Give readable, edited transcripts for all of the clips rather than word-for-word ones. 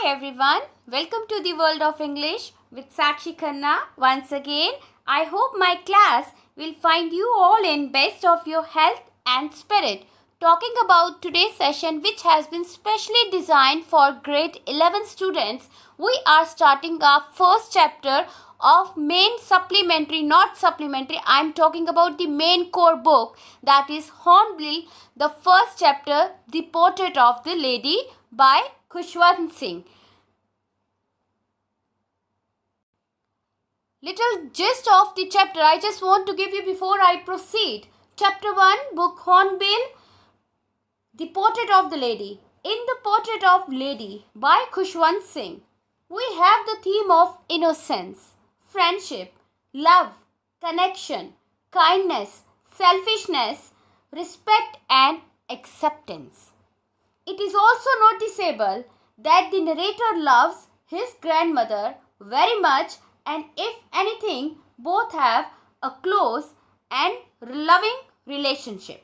everyone, welcome to the world of English with Sakshi Khanna. Once again, I hope my class will find you all in best of your health and spirit. Talking about today's session, which has been specially designed for grade 11 students, we are starting our first chapter of main supplementary, not supplementary, I am talking about the main core book, that is Hornbill, the first chapter, The Portrait of the Lady by Khushwant Singh. Little gist of the chapter I just want to give you before I proceed. Chapter 1, book Hornbill, The Portrait of the Lady. In The Portrait of Lady by Khushwant Singh, we have the theme of innocence, friendship, love, connection, kindness, selfishness, respect and acceptance. It is also noticeable that the narrator loves his grandmother very much, and if anything, both have a close and loving relationship.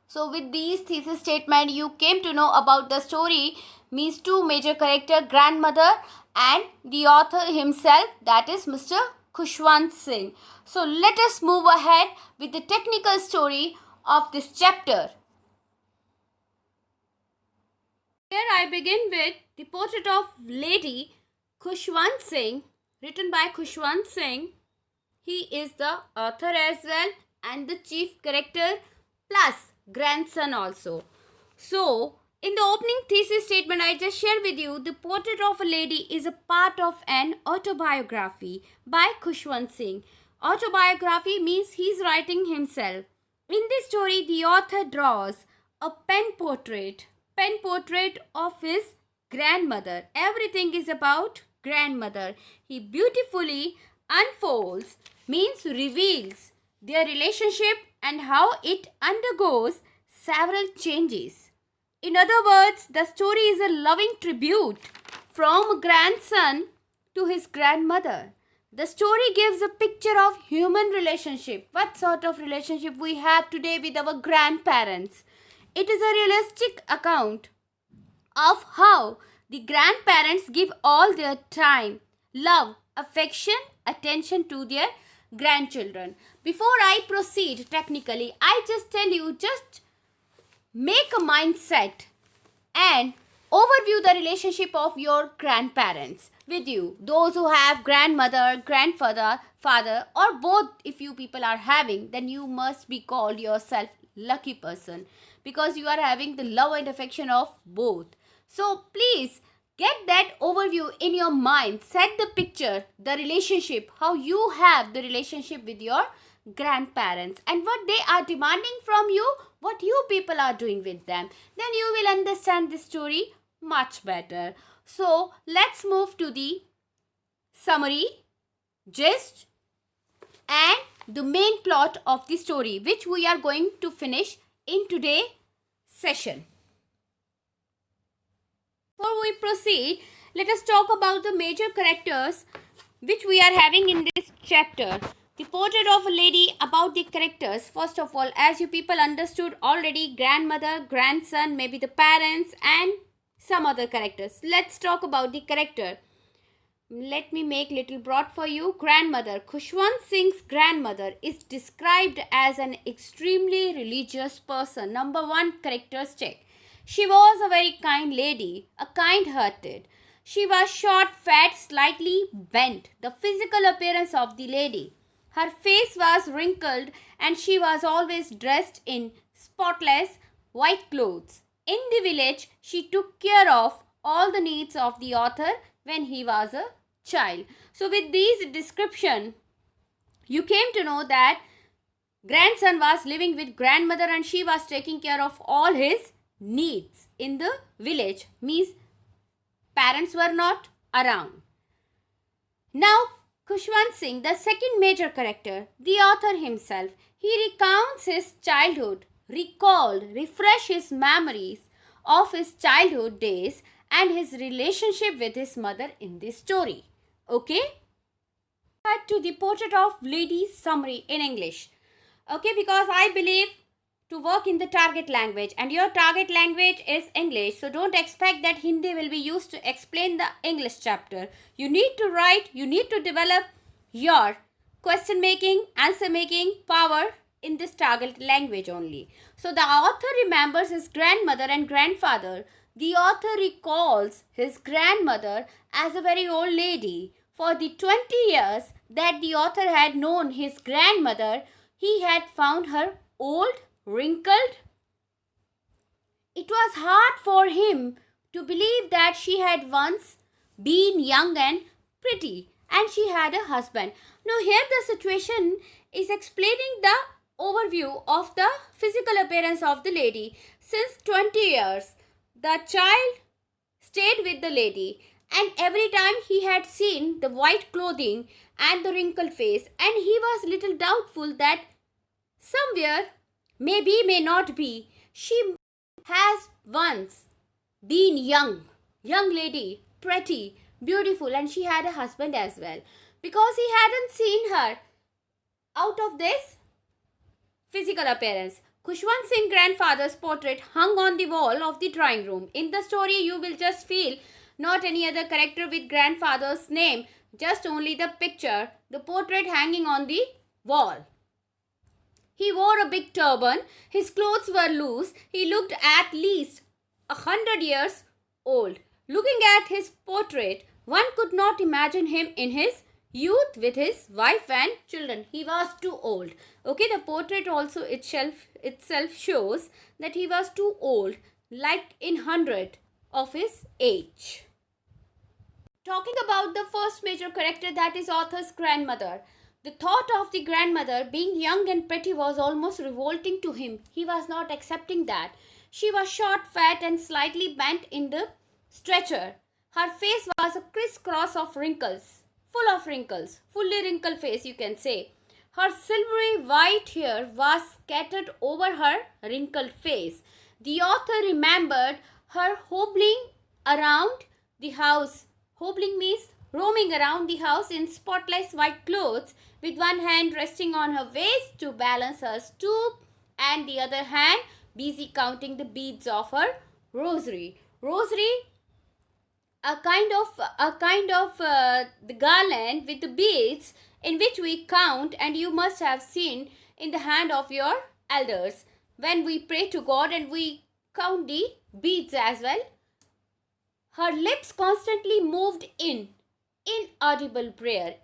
So with these thesis statement, you came to know about the story means two major character, grandmother and the author himself, that is Mr. Khushwant Singh. So let us move ahead with the technical story of this chapter. Here I begin with The Portrait of Lady Khushwant Singh, written by Khushwant Singh. He is the author as well and the chief character plus grandson also. So, in the opening thesis statement I just shared with you, The Portrait of a Lady is a part of an autobiography by Khushwant Singh. Autobiography means he is writing himself. In this story, the author draws a pen portrait of his grandmother. Everything is about grandmother. He beautifully unfolds, means reveals their relationship and how it undergoes several changes. In other words, the story is a loving tribute from a grandson to his grandmother. The story gives a picture of human relationship. What sort of relationship we have today with our grandparents. It is a realistic account of how the grandparents give all their time, love, affection, attention to their grandchildren. Before I proceed technically, I just tell you, just make a mindset and overview the relationship of your grandparents with you. Those who have grandmother, grandfather, father, or both, if you people are having, then you must be called yourself lucky person, because you are having the love and affection of both. So please get that overview in your mind. Set the picture, the relationship, how you have the relationship with your grandparents and what they are demanding from you, what you people are doing with them. Then you will understand the story much better. So let's move to the summary, gist and the main plot of the story, which we are going to finish in today's session. Before we proceed, let us talk about the major characters which we are having in this chapter. The Portrait of a Lady, about the characters. First of all, as you people understood already, grandmother, grandson, maybe the parents and some other characters. Let's talk about the character. Let me make little broad for you. Grandmother. Khushwant Singh's grandmother is described as an extremely religious person. Number one, characters check. She was a very kind lady, a kind-hearted. She was short, fat, slightly bent, the physical appearance of the lady. Her face was wrinkled and she was always dressed in spotless white clothes. In the village, she took care of all the needs of the author when he was a child. So with these description, you came to know that grandson was living with grandmother and she was taking care of all his needs in the village, means parents were not around. Now Khushwant Singh, the second major character, the author himself, he recounts his childhood, refresh his memories of his childhood days and his relationship with his mother in this story. Okay? Back to The Portrait of Lady summary in English. Okay, because I believe to work in the target language, and your target language is English, so don't expect that Hindi will be used to explain the English chapter. You need to write, you need to develop your question making, answer making power in this target language only. So the author remembers his grandmother and grandfather. The author recalls his grandmother as a very old lady. For the 20 years that the author had known his grandmother, he had found her old, wrinkled. It was hard for him to believe that she had once been young and pretty, and she had a husband. Now here the situation is explaining the overview of the physical appearance of the lady. Since 20 years, the child stayed with the lady, and every time he had seen the white clothing and the wrinkled face, and he was little doubtful that somewhere, maybe, may not be, she has once been young lady, pretty, beautiful, and she had a husband as well, because he hadn't seen her out of this physical appearance. Khushwant Singh's grandfather's portrait hung on the wall of the drawing room. In the story, you will just feel not any other character with grandfather's name, just only the picture, the portrait hanging on the wall. He wore a big turban, his clothes were loose, he looked at least 100 years old. Looking at his portrait, one could not imagine him in his youth with his wife and children. He was too old. Okay, the portrait also itself shows that he was too old, like in 100 of his age. Talking about the first major character, that is author's grandmother. The thought of the grandmother being young and pretty was almost revolting to him. He was not accepting that. She was short, fat, and slightly bent in the stretcher. Her face was a crisscross of wrinkles, full of wrinkles, fully wrinkled face, you can say. Her silvery white hair was scattered over her wrinkled face. The author remembered her hobbling around the house. Hobbling means roaming around the house in spotless white clothes, with one hand resting on her waist to balance her stoop, and the other hand busy counting the beads of her rosary. Rosary, a kind of the garland with the beads in which we count, and you must have seen in the hand of your elders when we pray to God and we count the beads as well. Her lips constantly moved in inaudible prayer.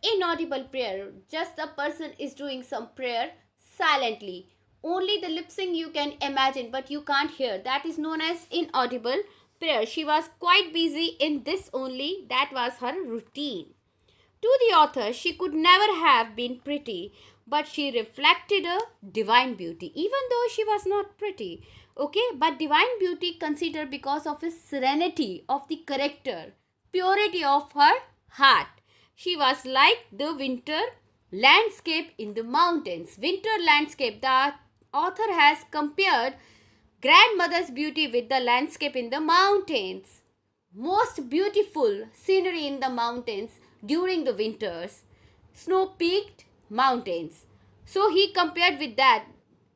Just a person is doing some prayer silently. Only the lip sync you can imagine, but you can't hear. That is known as inaudible prayer. She was quite busy in this only. That was her routine. To the author, she could never have been pretty, but she reflected a divine beauty, even though she was not pretty. Okay, but divine beauty considered because of his serenity of the character, purity of her heart. She was like the winter landscape in the mountains. Winter landscape. The author has compared grandmother's beauty with the landscape in the mountains. Most beautiful scenery in the mountains during the winters. Snow-peaked mountains. So he compared with that.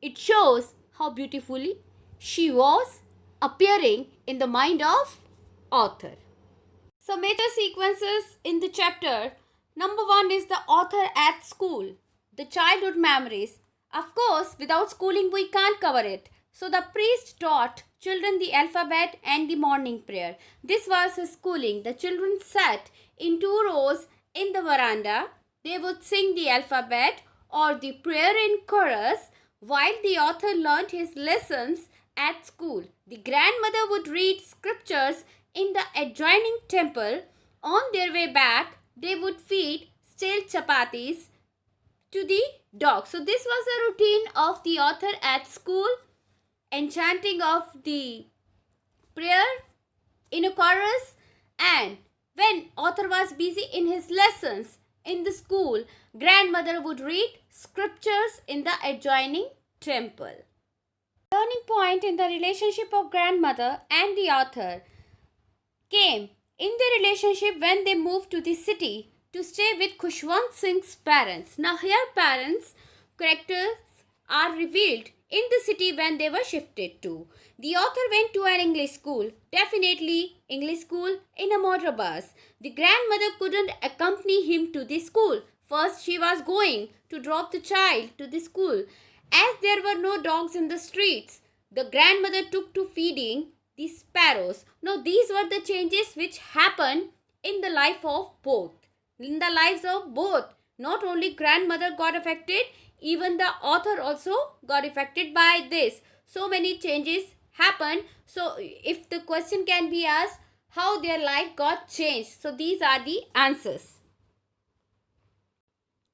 It shows how beautifully she was appearing in the mind of author. So major sequences in the chapter. Number 1 is the author at school. The childhood memories. Of course, without schooling we can't cover it. So the priest taught children the alphabet and the morning prayer. This was his schooling. The children sat in 2 rows in the veranda. They would sing the alphabet or the prayer in chorus while the author learnt his lessons at school. The grandmother would read scriptures in the adjoining temple. On their way back, they would feed stale chapatis to the dog. So this was a routine of the author at school, enchanting of the prayer in a chorus, and when author was busy in his lessons in the school, grandmother would read scriptures in the adjoining temple. Turning point in the relationship of grandmother and the author came in the relationship when they moved to the city to stay with Khushwant Singh's parents. Now here parents characters are revealed in the city when they were shifted to. The author went to an English school, definitely English school in a motor bus. The grandmother couldn't accompany him to the school. First, she was going to drop the child to the school. As there were no dogs in the streets, the grandmother took to feeding the sparrows. Now, these were the changes which happened in the life of both. In the lives of both. Not only grandmother got affected, even the author also got affected by this. So many changes happened. So, if the question can be asked, how their life got changed. So, these are the answers.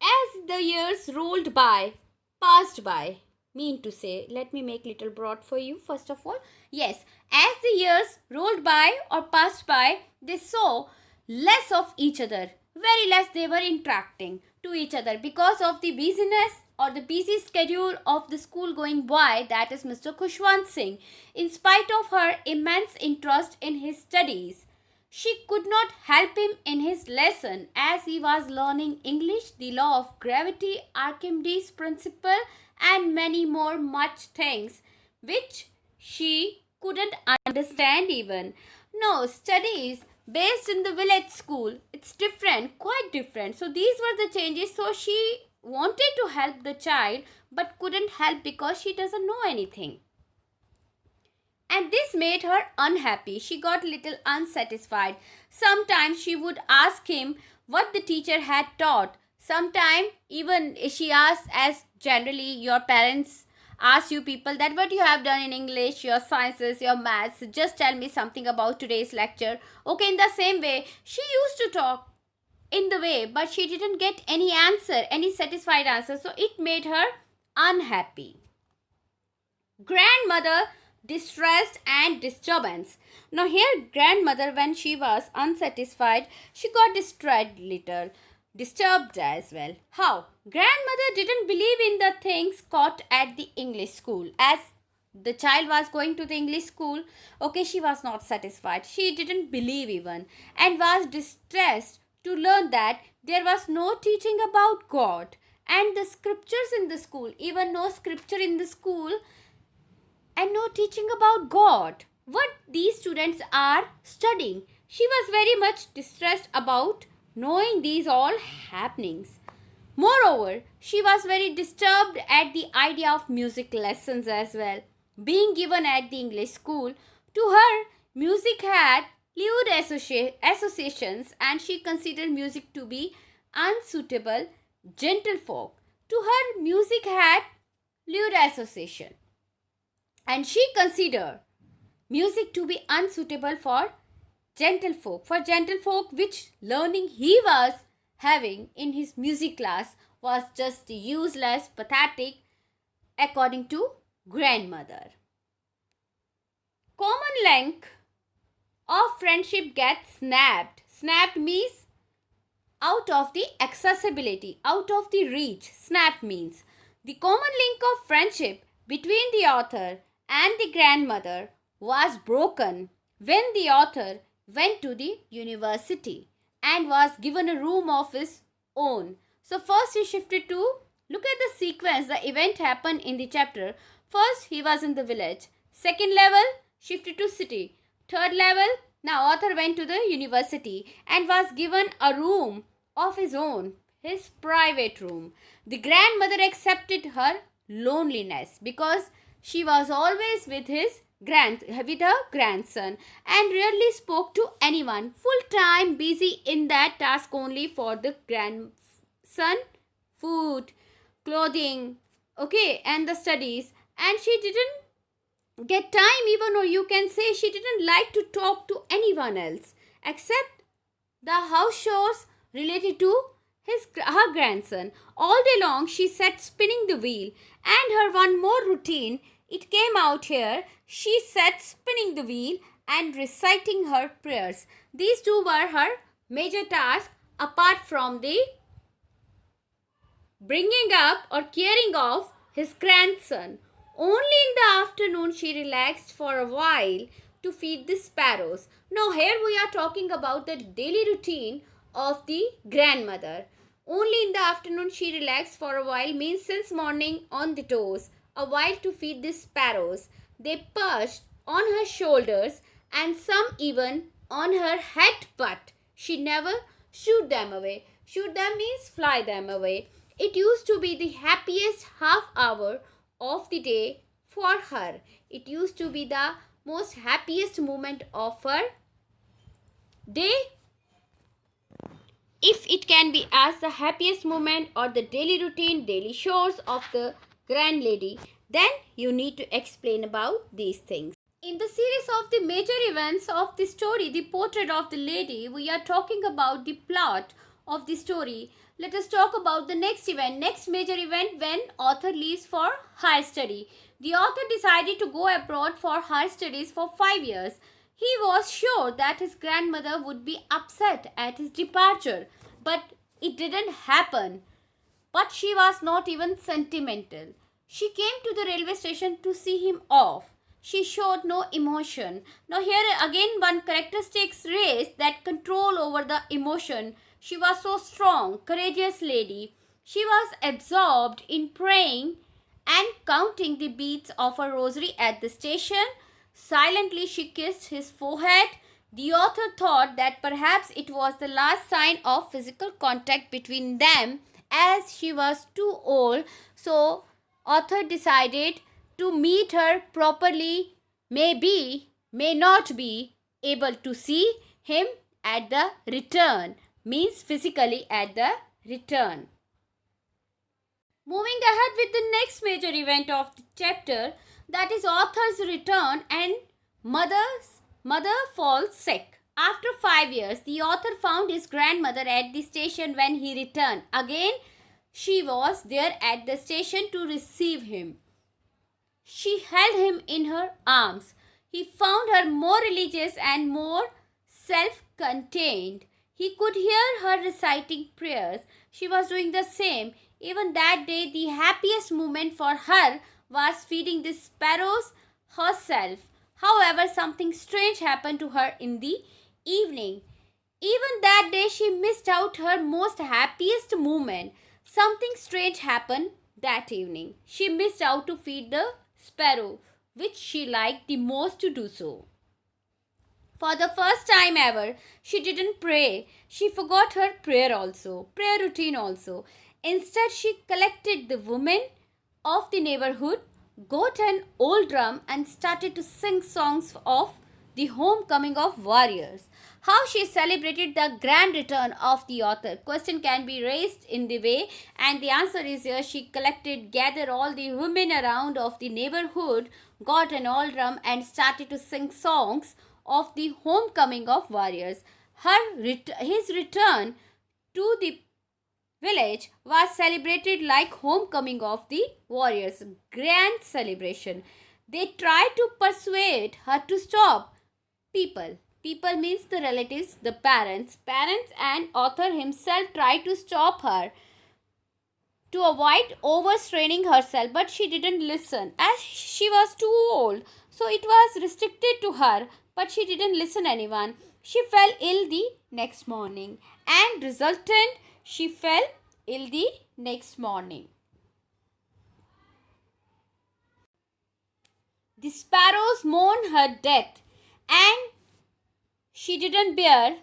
As the years rolled by, passed by, mean to say, let me make little broad for you first of all. Yes, as the years rolled by or passed by, they saw less of each other. Very less they were interacting to each other because of the busyness or the busy schedule of the school going boy, that is Mr. Khushwant Singh. In spite of her immense interest in his studies, she could not help him in his lesson as he was learning English, the law of gravity, Archimedes' principle, and many more much things which she couldn't understand even. No, studies based in the village school, it's different, quite different. So these were the changes. So she wanted to help the child but couldn't help because she doesn't know anything. And this made her unhappy. She got little unsatisfied. Sometimes she would ask him what the teacher had taught. Sometimes even she asked, as generally your parents ask you people, that what you have done in English, your sciences, your maths, just tell me something about today's lecture. Okay, in the same way, she used to talk in the way, but she didn't get any answer, any satisfied answer. So it made her unhappy. Grandmother, distressed and disturbance. Now here grandmother, when she was unsatisfied, she got distressed little, disturbed as well. How? Grandmother didn't believe in the things taught at the English school. As the child was going to the English school, okay, she was not satisfied. She didn't believe even and was distressed to learn that there was no teaching about God and the scriptures in the school, even no scripture in the school and no teaching about God. What these students are studying. She was very much distressed about knowing these all happenings. Moreover, she was very disturbed at the idea of music lessons as well being given at the English school. To her, music had lewd associations and she considered music to be unsuitable gentlefolk. To her, music had lewd association and she considered music to be unsuitable for gentlefolk, which learning he was having in his music class was just useless, pathetic, according to grandmother. Common link of friendship gets snapped. Snapped means out of the accessibility, out of the reach. Snapped means the common link of friendship between the author and the grandmother was broken when the author went to the university and was given a room of his own. So first he shifted to, look at the sequence, the event happened in the chapter. First he was in the village. Second level, shifted to city. Third level, now author went to the university and was given a room of his own, his private room. The grandmother accepted her loneliness because she was always with her grandson and rarely spoke to anyone. Full time busy in that task only for the grandson, food, clothing, okay, and the studies. And she didn't get time even, or you can say she didn't like to talk to anyone else except the house chores related to her grandson. All day long she sat spinning the wheel, and her one more routine, it came out here. She sat spinning the wheel and reciting her prayers. These two were her major tasks apart from the bringing up or caring of his grandson. Only in the afternoon she relaxed for a while to feed the sparrows. Now here we are talking about the daily routine of the grandmother. Only in the afternoon she relaxed for a while means since morning on the toes. a while to feed the sparrows. They perched on her shoulders and some even on her head, but she never shooed them away. Shoot them means fly them away. It used to be the happiest half hour of the day for her. It used to be the most happiest moment of her day, if it can be as the happiest moment or the daily routine, daily chores of the grand lady, then you need to explain about these things. In the series of the major events of the story, The Portrait of the Lady, we are talking about the plot of the story. Let us talk about the next event, next major event when author leaves for higher study. The author decided to go abroad for higher studies for 5 years. He was sure that his grandmother would be upset at his departure, but it didn't happen. But she was not even sentimental. She came to the railway station to see him off. She showed no emotion. Now here again one characteristic race that control over the emotion. She was so strong, courageous lady. She was absorbed in praying and counting the beads of her rosary at the station. Silently she kissed his forehead. The author thought that perhaps it was the last sign of physical contact between them, as she was too old. So author decided to meet her properly, may not be able to see him at the return, means physically at the return. Moving ahead with the next major event of the chapter, that is author's return and mother falls sick. After 5 years, the author found his grandmother at the station when he returned. Again, she was there at the station to receive him. She held him in her arms. He found her more religious and more self-contained. He could hear her reciting prayers. She was doing the same. Even that day, the happiest moment for her was feeding the sparrows herself. However, something strange happened to her in the evening. Even that day, she missed out her most happiest moment. Something strange happened that evening. She missed out to feed the sparrow, which she liked the most to do so. For the first time ever, she didn't pray. She forgot her prayer routine also. Instead, she collected the women of the neighborhood, got an old drum and started to sing songs of the homecoming of warriors. How she celebrated the grand return of the author? Question can be raised in the way, and the answer is here. She gathered all the women around of the neighborhood, got an old drum and started to sing songs of the homecoming of warriors. His return to the village was celebrated like homecoming of the warriors. Grand celebration. They tried to persuade her to stop. People means the relatives, the parents and author himself tried to stop her to avoid overstraining herself, but she didn't listen as she was too old. So it was restricted to her, but she didn't listen anyone. She fell ill the next morning and resultant she fell ill the next morning. The sparrows mourned her death, and she didn't bear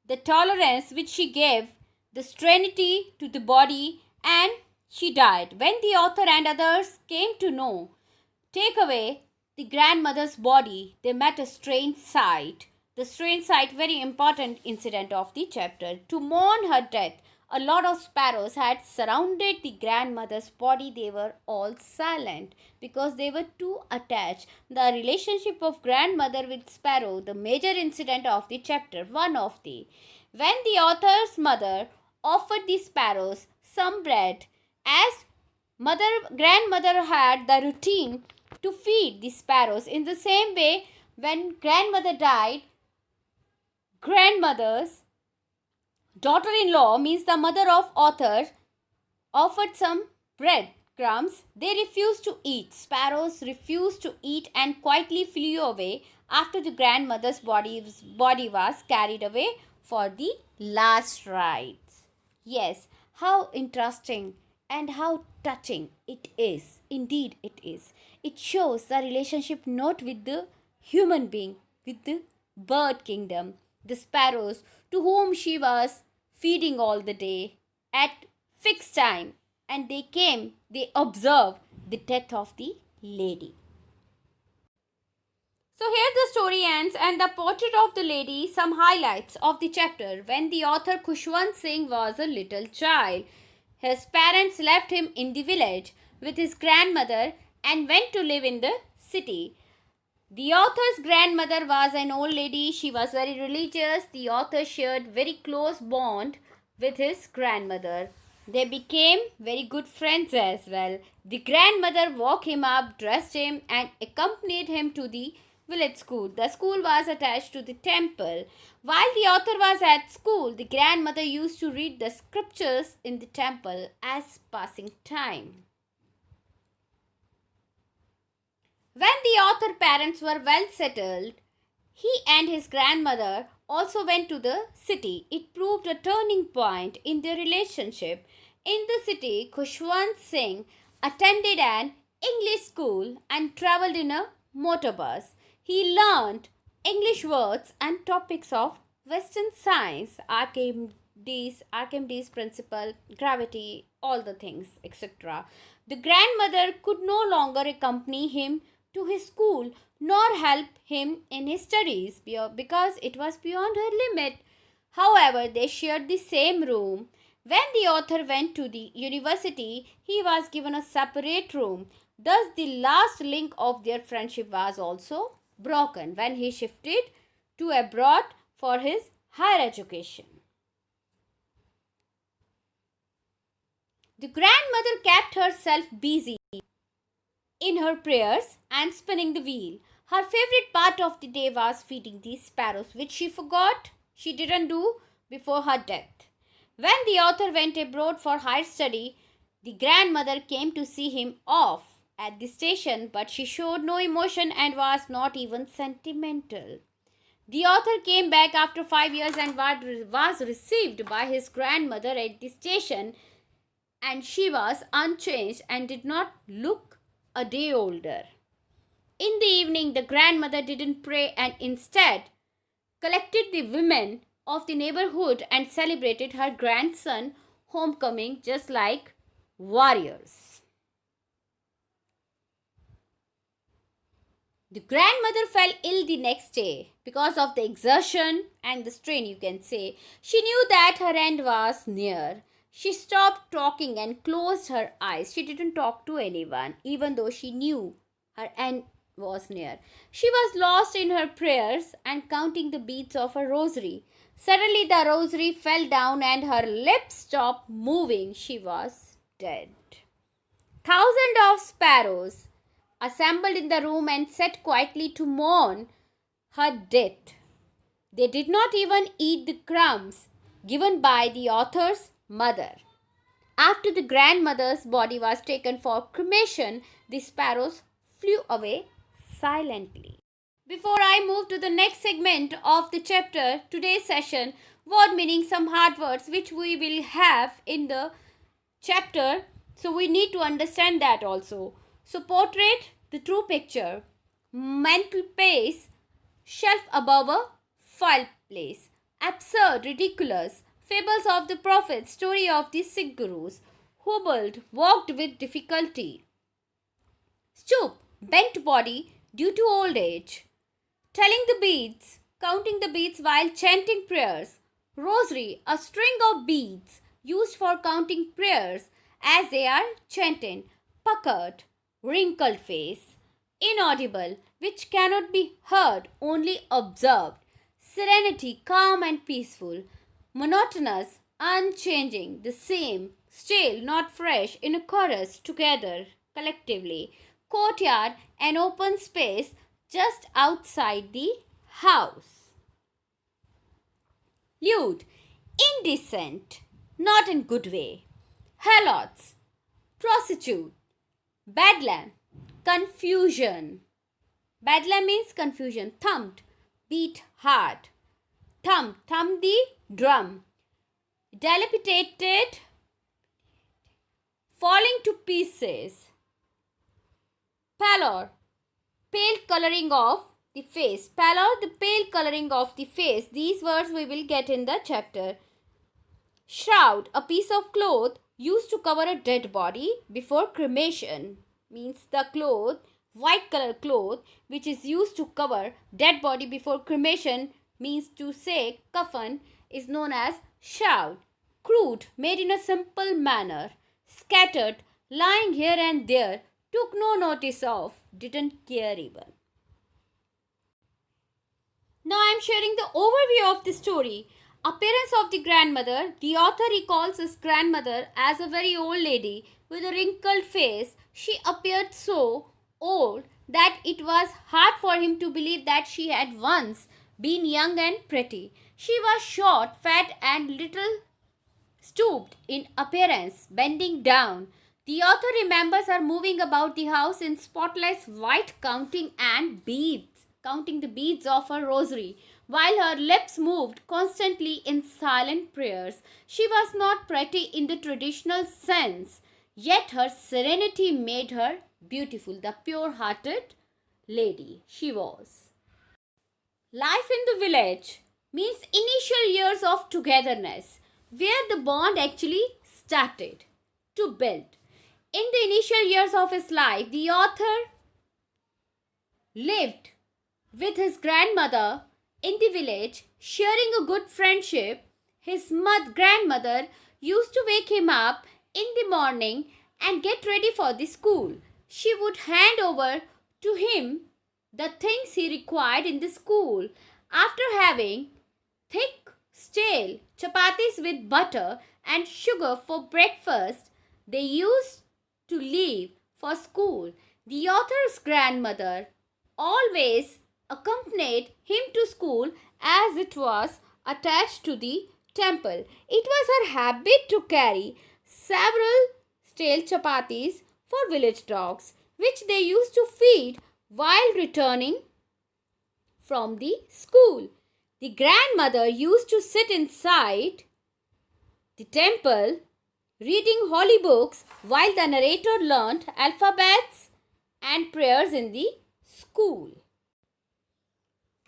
the tolerance which she gave the serenity to the body, and she died. When the author and others came to know, take away the grandmother's body, they met a strange sight. The strange sight, very important incident of the chapter. To mourn her death, a lot of sparrows had surrounded the grandmother's body. They were all silent because they were too attached. The relationship of grandmother with sparrow, the major incident of the chapter, one of the. When the author's mother offered the sparrows some bread, as grandmother had the routine to feed the sparrows. In the same way, when grandmother died, grandmother's daughter-in-law, means the mother of author, offered some bread crumbs. They refused to eat. Sparrows refused to eat and quietly flew away after the grandmother's body was carried away for the last rites. Yes, how interesting and how touching it is. Indeed, it is. It shows the relationship not with the human being, with the bird kingdom, the sparrows to whom she was feeding all the day at fixed time, and they observed the death of the lady. So here the story ends, and the portrait of the lady, some highlights of the chapter. When the author Khushwant Singh was a little child, his parents left him in the village with his grandmother and went to live in the city. The author's grandmother was an old lady. She was very religious. The author shared very close bond with his grandmother. They became very good friends as well. The grandmother woke him up, dressed him, and accompanied him to the village school. The school was attached to the temple. While the author was at school, the grandmother used to read the scriptures in the temple as passing time. When the author parents were well settled, he and his grandmother also went to the city. It proved a turning point in their relationship. In the city, Khushwant Singh attended an English school and traveled in a motor bus. He learned English words and topics of Western science, Archimedes principle, gravity, all the things, etc. The grandmother could no longer accompany him to his school nor help him in his studies because it was beyond her limit. However, they shared the same room. When the author went to the university, he was given a separate room. Thus, the last link of their friendship was also broken when he shifted to abroad for his higher education. The grandmother kept herself busy in her prayers and spinning the wheel. Her favorite part of the day was feeding the sparrows, which she forgot she didn't do before her death. When the author went abroad for higher study, the grandmother came to see him off at the station, but she showed no emotion and was not even sentimental. The author came back after 5 years and was received by his grandmother at the station, and she was unchanged and did not look a day older. In the evening, the grandmother didn't pray and instead collected the women of the neighborhood and celebrated her grandson homecoming just like warriors. The grandmother fell ill the next day because of the exertion and the strain, you can say. She knew that her end was near. She stopped talking and closed her eyes. She didn't talk to anyone, even though she knew her end was near. She was lost in her prayers and counting the beads of her rosary. Suddenly the rosary fell down and her lips stopped moving. She was dead. Thousands of sparrows assembled in the room and sat quietly to mourn her death. They did not even eat the crumbs given by the author's mother. After the grandmother's body was taken for cremation, the sparrows flew away silently. Before I move to the next segment of the chapter, today's session, word meaning, some hard words which we will have in the chapter. So we need to understand that also. So portrait, the true picture. Mental pace, shelf above a fireplace. Absurd, ridiculous. Fables of the prophets, story of the Sikh gurus. Hobbled, walked with difficulty. Stoop, bent body due to old age. Telling the beads, counting the beads while chanting prayers. Rosary, a string of beads used for counting prayers as they are chanted. Puckered, wrinkled face. Inaudible, which cannot be heard, only observed. Serenity, calm and peaceful. Monotonous, unchanging, the same, stale, not fresh, in a chorus, together, collectively. Courtyard, an open space just outside the house. Lewd, indecent, not in good way. Helots, prostitute. Bedlam, confusion. Bedlam means confusion. Thumped, beat hard. Thumb the drum. Dilapidated, falling to pieces. Pallor, pale coloring of the face. Pallor, the pale coloring of the face. These words we will get in the chapter. Shroud, a piece of cloth used to cover a dead body before cremation. Means the cloth, white color cloth, which is used to cover dead body before cremation, means to say coffin, is known as shroud. Crude, made in a simple manner. Scattered, lying here and there, took no notice of, didn't care even. Now I am sharing the overview of the story. Appearance of the grandmother. The author recalls his grandmother as a very old lady with a wrinkled face. She appeared so old that it was hard for him to believe that she had once been young and pretty. She was short, fat, and little stooped in appearance, bending down. The author remembers her moving about the house in spotless white, counting the beads of her rosary, while her lips moved constantly in silent prayers. She was not pretty in the traditional sense, yet her serenity made her beautiful, the pure-hearted lady she was. Life in the village means initial years of togetherness, where the bond actually started to build. In the initial years of his life, the author lived with his grandmother in the village, sharing a good friendship. His grandmother used to wake him up in the morning and get ready for the school. She would hand over to him the things he required in the school. After having thick, stale chapatis with butter and sugar for breakfast, they used to leave for school. The author's grandmother always accompanied him to school as it was attached to the temple. It was her habit to carry several stale chapatis for village dogs, which they used to feed while returning from the school. The grandmother used to sit inside the temple reading holy books while the narrator learnt alphabets and prayers in the school.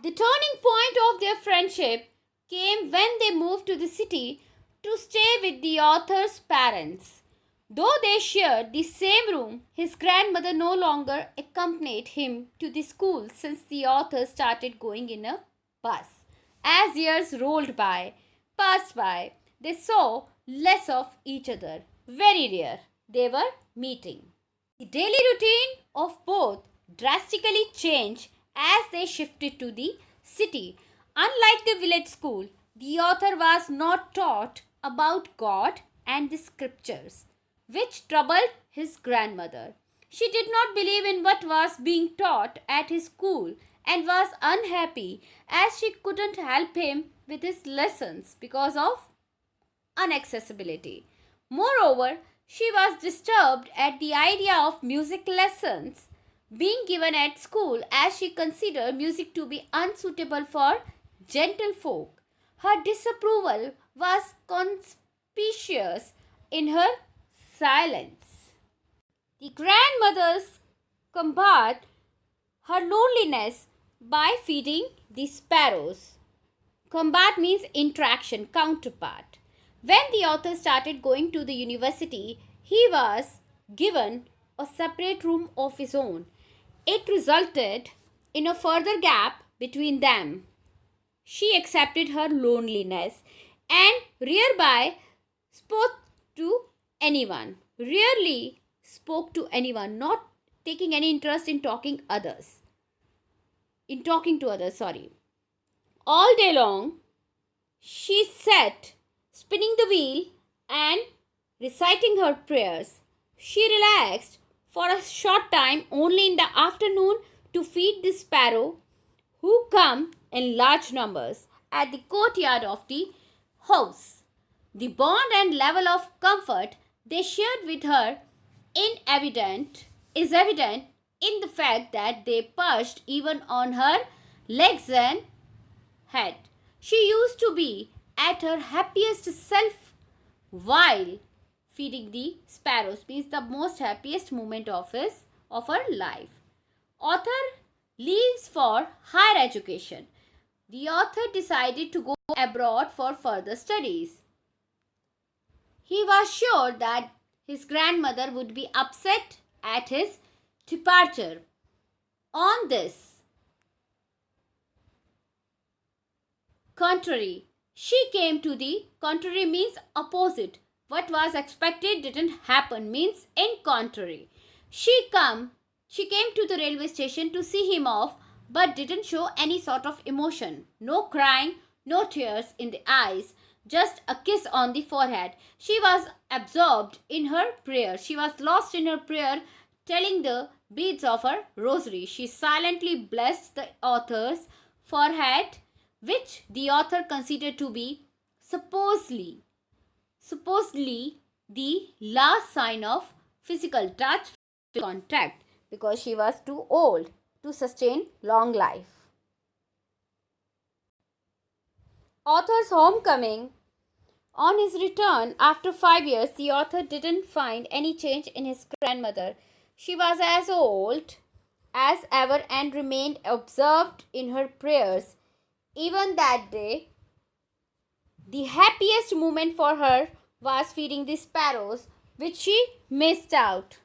The turning point of their friendship came when they moved to the city to stay with the author's parents. Though they shared the same room, his grandmother no longer accompanied him to the school since the author started going in a bus. As years passed by, they saw less of each other. Very rare they were meeting. The daily routine of both drastically changed as they shifted to the city. Unlike the village school, the author was not taught about God and the scriptures, which troubled his grandmother. She did not believe in what was being taught at his school and was unhappy as she couldn't help him with his lessons because of inaccessibility. Moreover, she was disturbed at the idea of music lessons being given at school as she considered music to be unsuitable for gentlefolk. Her disapproval was conspicuous in her silence. The grandmothers combat her loneliness by feeding the sparrows. Combat means interaction, counterpart. When the author started going to the university, he was given a separate room of his own. It resulted in a further gap between them. She accepted her loneliness and rarely spoke to anyone, not taking any interest in talking to others. All day long, she sat spinning the wheel and reciting her prayers. She relaxed for a short time only in the afternoon to feed the sparrow who come in large numbers at the courtyard of the house. The bond and level of comfort they shared with her is evident in the fact that they perched even on her legs and head. She used to be at her happiest self while feeding the sparrows, means the most happiest moment of her life. Author leaves for higher education. The author decided to go abroad for further studies. He was sure that his grandmother would be upset at his departure. On this contrary, she came to the contrary means opposite. What was expected didn't happen means in contrary. She came to the railway station to see him off, but didn't show any sort of emotion. No crying, no tears in the eyes, just a kiss on the forehead. She was absorbed in her prayer. She was lost in her prayer, telling the beads of her rosary. She silently blessed the author's forehead, which the author considered to be supposedly the last sign of physical touch, contact, because she was too old to sustain long life. Author's homecoming. On his return after 5 years, the author didn't find any change in his grandmother. She was as old as ever and remained absorbed in her prayers. Even that day, the happiest moment for her was feeding the sparrows, which she missed out.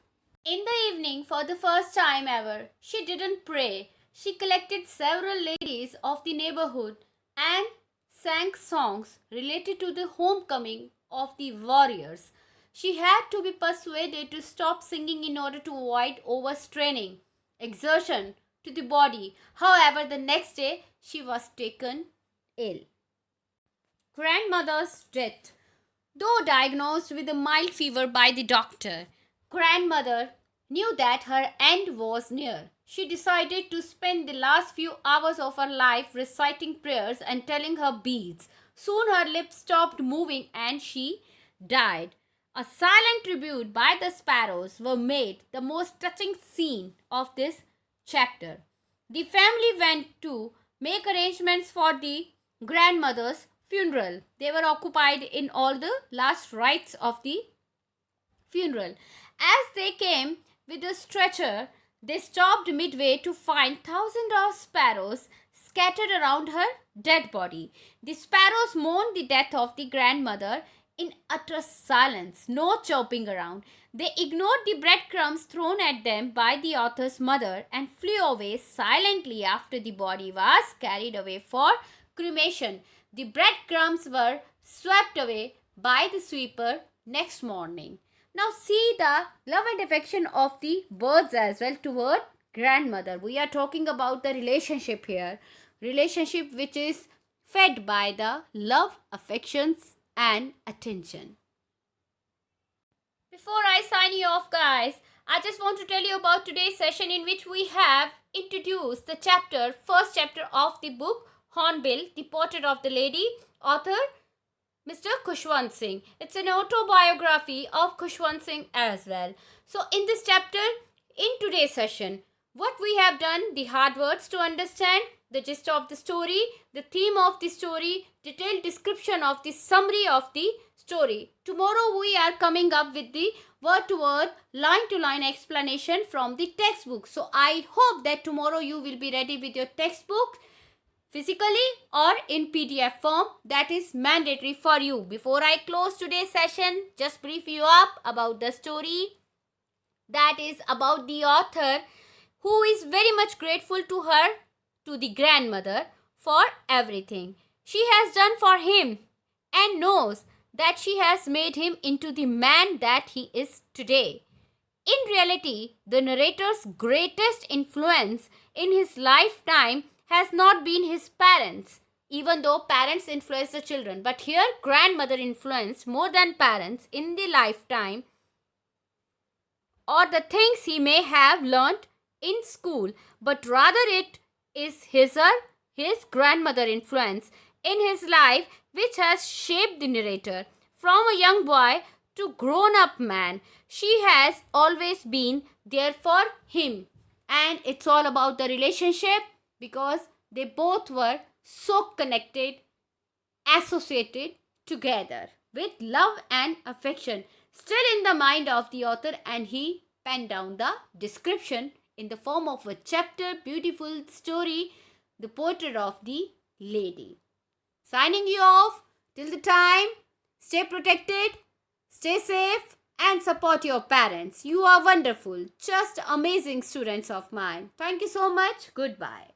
In the evening, for the first time ever, she didn't pray. She collected several ladies of the neighborhood and sang songs related to the homecoming of the warriors. She had to be persuaded to stop singing in order to avoid overstraining, exertion to the body. However, the next day she was taken ill. Grandmother's death. Though diagnosed with a mild fever by the doctor, grandmother knew that her end was near. She decided to spend the last few hours of her life reciting prayers and telling her beads. Soon her lips stopped moving and she died. A silent tribute by the sparrows were made the most touching scene of this chapter. The family went to make arrangements for the grandmother's funeral. They were occupied in all the last rites of the funeral. As they came with the stretcher, they stopped midway to find thousands of sparrows scattered around her dead body. The sparrows mourned the death of the grandmother in utter silence, no chirping around. They ignored the breadcrumbs thrown at them by the author's mother and flew away silently after the body was carried away for cremation. The breadcrumbs were swept away by the sweeper next morning. Now see the love and affection of the birds as well toward grandmother. We are talking about the relationship here. Relationship which is fed by the love, affections and attention. Before I sign you off, guys, I just want to tell you about today's session in which we have introduced the first chapter of the book Hornbill, The Portrait of the Lady, author Mr. Khushwant Singh. It's an autobiography of Khushwant Singh as well. So in this chapter, in today's session, what we have done, the hard words to understand, the gist of the story, the theme of the story, detailed description of the summary of the story. Tomorrow we are coming up with the word-to-word, line-to-line explanation from the textbook. So I hope that tomorrow you will be ready with your textbook, physically or in PDF form. That is mandatory for you. Before I close today's session, just brief you up about the story. That is about the author who is very much grateful to the grandmother for everything she has done for him and knows that she has made him into the man that he is today. In reality, the narrator's greatest influence in his lifetime has not been his parents, even though parents influence the children. But here, grandmother influenced more than parents in the lifetime or the things he may have learnt in school, but rather it is his grandmother influence in his life which has shaped the narrator from a young boy to grown-up man. She has always been there for him, and it's all about the relationship because they both were so connected, associated together with love and affection. still in the mind of the author, and he penned down the description in the form of a chapter, beautiful story, The Portrait of the Lady. Signing you off till the time. Stay protected, stay safe, and support your parents. You are wonderful, just amazing students of mine. Thank you so much. Goodbye.